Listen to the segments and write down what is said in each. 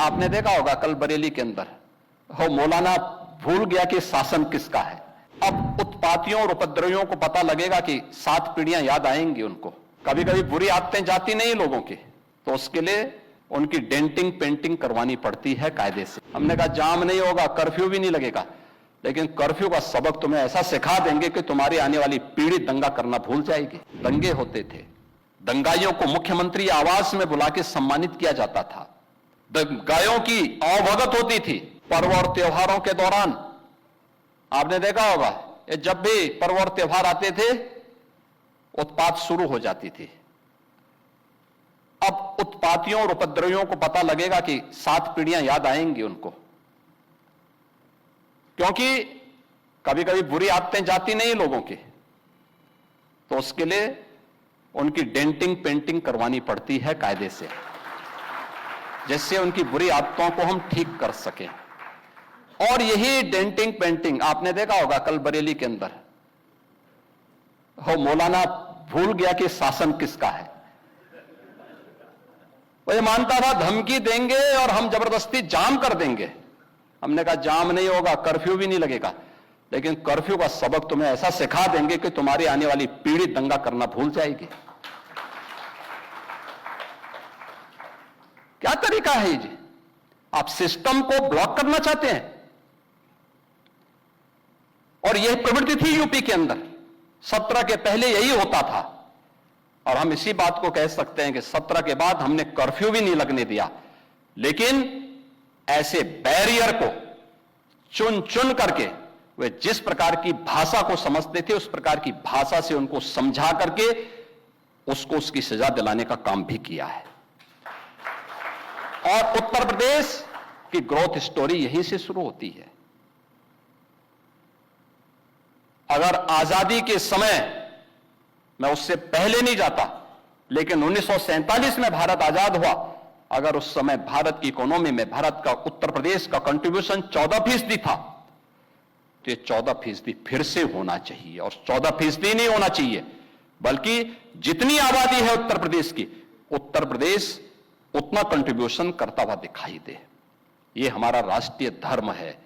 आपने देखा होगा कल बरेली के अंदर हो मौलाना भूल गया कि शासन किसका है। अब उत्पातियों और उपद्रवियों को पता लगेगा कि 7 पीढ़ियां याद आएंगी उनको। कभी कभी बुरी आदतें जाती नहीं लोगों की, तो उसके लिए उनकी डेंटिंग पेंटिंग करवानी पड़ती है कायदे से। हमने कहा जाम नहीं होगा, कर्फ्यू भी नहीं लगेगा, लेकिन कर्फ्यू का सबक तुम्हें ऐसा सिखा देंगे कि तुम्हारी आने वाली पीढ़ी दंगा करना भूल जाएगी। दंगे होते थे, दंगाइयों को मुख्यमंत्री आवास में बुला के सम्मानित किया जाता था। दंगाइयों की अवभगत होती थी। पर्व और त्योहारों के दौरान आपने देखा होगा, जब भी पर्व और त्योहार आते थे उत्पात शुरू हो जाती थी। अब उत्पातियों और उपद्रवियों को पता लगेगा कि 7 पीढ़ियां याद आएंगी उनको, क्योंकि कभी कभी बुरी आदतें जाती नहीं लोगों की, तो उसके लिए उनकी डेंटिंग पेंटिंग करवानी पड़ती है कायदे से, जिससे उनकी बुरी आदतों को हम ठीक कर सकें। और यही डेंटिंग पेंटिंग आपने देखा होगा कल बरेली के अंदर हो मौलाना भूल गया कि शासन किसका है। वो ये मानता था धमकी देंगे और हम जबरदस्ती जाम कर देंगे। हमने कहा जाम नहीं होगा, कर्फ्यू भी नहीं लगेगा, लेकिन कर्फ्यू का सबक तुम्हें ऐसा सिखा देंगे कि तुम्हारी आने वाली पीढ़ी दंगा करना भूल जाएगी। क्या तरीका है जी? आप सिस्टम को ब्लॉक करना चाहते हैं। और यह प्रवृत्ति थी यूपी के अंदर, 17 के पहले यही होता था। और हम इसी बात को कह सकते हैं कि 17 के बाद हमने कर्फ्यू भी नहीं लगने दिया, लेकिन ऐसे बैरियर को चुन चुन करके वे जिस प्रकार की भाषा को समझते थे उस प्रकार की भाषा से उनको समझा करके उसको उसकी सजा दिलाने का काम भी किया है। और उत्तर प्रदेश की ग्रोथ स्टोरी यहीं से शुरू होती है। अगर आजादी के समय, मैं उससे पहले नहीं जाता, लेकिन 1947 में भारत आजाद हुआ, अगर उस समय भारत की इकोनॉमी में भारत का उत्तर प्रदेश का कंट्रीब्यूशन 14% था, तो ये 14% फिर से होना चाहिए। और 14% नहीं होना चाहिए, बल्कि जितनी आबादी है उत्तर प्रदेश की, उत्तर प्रदेश उतना कंट्रीब्यूशन करता हुआ दिखाई दे। ये हमारा राष्ट्रीय धर्म है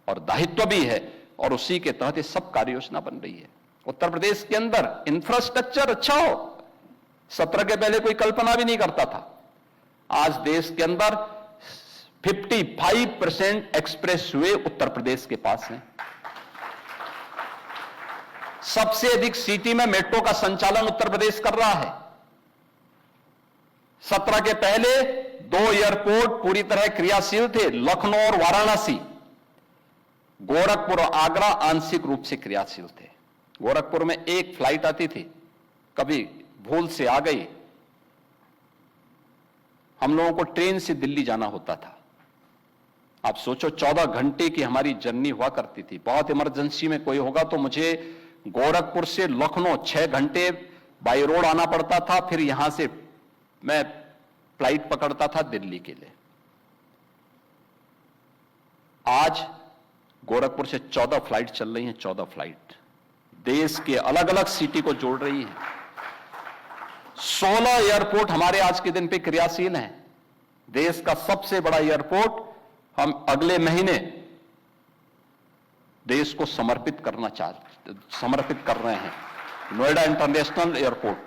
और दायित्व भी है, और उसी के तहत ये सब कार्य योजना बन रही है। उत्तर प्रदेश के अंदर इंफ्रास्ट्रक्चर अच्छा हो, 17 के पहले कोई कल्पना भी नहीं करता था। आज देश के अंदर 55% एक्सप्रेस वे उत्तर प्रदेश के पास है। सबसे अधिक सिटी में मेट्रो का संचालन उत्तर प्रदेश कर रहा है। 17 के पहले 2 एयरपोर्ट पूरी तरह क्रियाशील थे, लखनऊ और वाराणसी। गोरखपुर और आगरा आंशिक रूप से क्रियाशील थे। गोरखपुर में एक फ्लाइट आती थी, कभी भूल से आ गई, हम लोगों को ट्रेन से दिल्ली जाना होता था। आप सोचो 14 घंटे की हमारी जर्नी हुआ करती थी। बहुत इमरजेंसी में कोई होगा तो मुझे गोरखपुर से लखनऊ 6 घंटे बाई रोड आना पड़ता था, फिर यहां से मैं फ्लाइट पकड़ता था दिल्ली के लिए। आज गोरखपुर से 14 फ्लाइट चल रही हैं, 14 फ्लाइट देश के अलग अलग सिटी को जोड़ रही है। 16 एयरपोर्ट हमारे आज के दिन पे क्रियाशील हैं। देश का सबसे बड़ा एयरपोर्ट हम अगले महीने देश को समर्पित कर रहे हैं, नोएडा इंटरनेशनल एयरपोर्ट।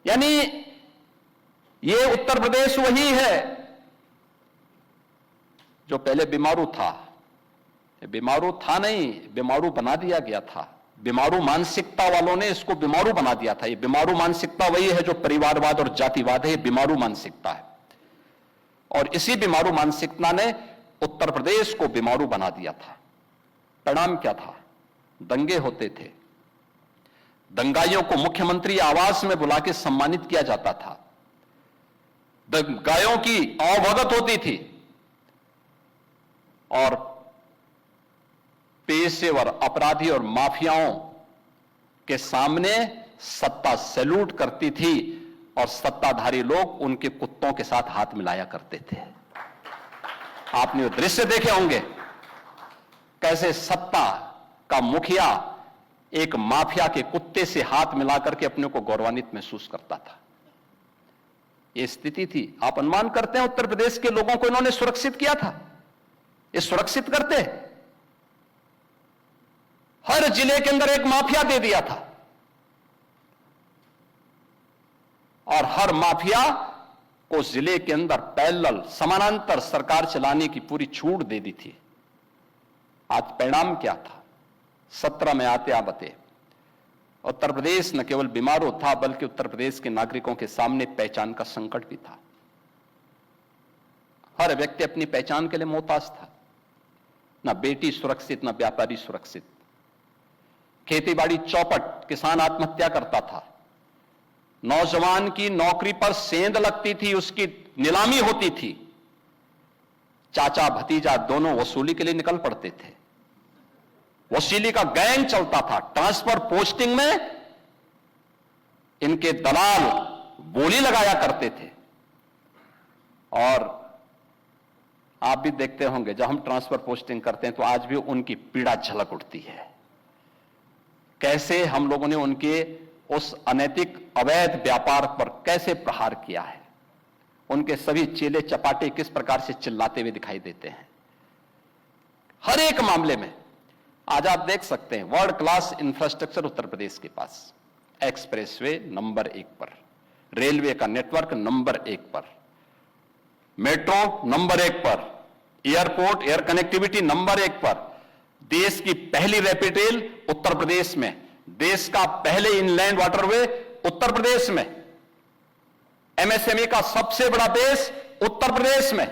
यानी ये उत्तर प्रदेश वही है जो पहले बीमारू था। बीमारू था नहीं, बीमारू बना दिया गया था। बीमारू मानसिकता वालों ने इसको बीमारू बना दिया था। ये बीमारू मानसिकता वही है जो परिवारवाद और जातिवाद है, ये बीमारू मानसिकता है। और इसी बीमारू मानसिकता ने उत्तर प्रदेश को बीमारू बना दिया था। परिणाम क्या था? दंगे होते थे, दंगाइयों को मुख्यमंत्री आवास में बुला के सम्मानित किया जाता था। दंगाइयों की अवभगत होती थी और पेशेवर अपराधी और माफियाओं के सामने सत्ता सैल्यूट करती थी और सत्ताधारी लोग उनके कुत्तों के साथ हाथ मिलाया करते थे। आपने वो दृश्य देखे होंगे, कैसे सत्ता का मुखिया एक माफिया के कुत्ते से हाथ मिलाकर के अपने को गौरवान्वित महसूस करता था। ये स्थिति थी। आप अनुमान करते हैं उत्तर प्रदेश के लोगों को इन्होंने सुरक्षित किया था? ये सुरक्षित करते? हर जिले के अंदर एक माफिया दे दिया था और हर माफिया को जिले के अंदर पैरेलल समानांतर सरकार चलाने की पूरी छूट दे दी थी। आज परिणाम क्या था? 17 में आते आते उत्तर प्रदेश न केवल बीमारू था बल्कि उत्तर प्रदेश के नागरिकों के सामने पहचान का संकट भी था। हर व्यक्ति अपनी पहचान के लिए मोहताज था। न बेटी सुरक्षित, न व्यापारी सुरक्षित। खेतीबाड़ी चौपट, किसान आत्महत्या करता था। नौजवान की नौकरी पर सेंध लगती थी, उसकी नीलामी होती थी। चाचा भतीजा दोनों वसूली के लिए निकल पड़ते थे। वसूली का गैंग चलता था। ट्रांसफर पोस्टिंग में इनके दलाल बोली लगाया करते थे। और आप भी देखते होंगे जब हम ट्रांसफर पोस्टिंग करते हैं तो आज भी उनकी पीड़ा झलक उठती है। कैसे हम लोगों ने उनके उस अनैतिक अवैध व्यापार पर कैसे प्रहार किया है। उनके सभी चेले चपाटे किस प्रकार से चिल्लाते हुए दिखाई देते हैं। हर एक मामले में आज आप देख सकते हैं world class infrastructure Uttar Pradesh के पास। एक्सप्रेसवे नंबर 1 पर, रेलवे का नेटवर्क नंबर 1 पर, मेट्रो नंबर 1 पर, एयरपोर्ट एयर कनेक्टिविटी नंबर 1 पर। देश की पहली रैपिड रेल उत्तर प्रदेश में, देश का पहले इनलैंड वाटरवे उत्तर प्रदेश में, एमएसएमई का सबसे बड़ा बेस उत्तर प्रदेश में।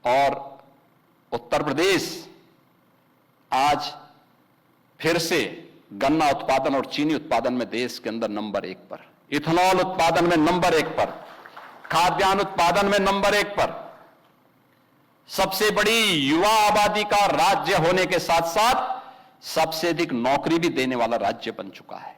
और उत्तर प्रदेश आज फिर से गन्ना उत्पादन और चीनी उत्पादन में देश के अंदर नंबर 1 पर, इथेनॉल उत्पादन में नंबर 1 पर, खाद्यान्न उत्पादन में नंबर 1 पर, सबसे बड़ी युवा आबादी का राज्य होने के साथ साथ सबसे अधिक नौकरी भी देने वाला राज्य बन चुका है।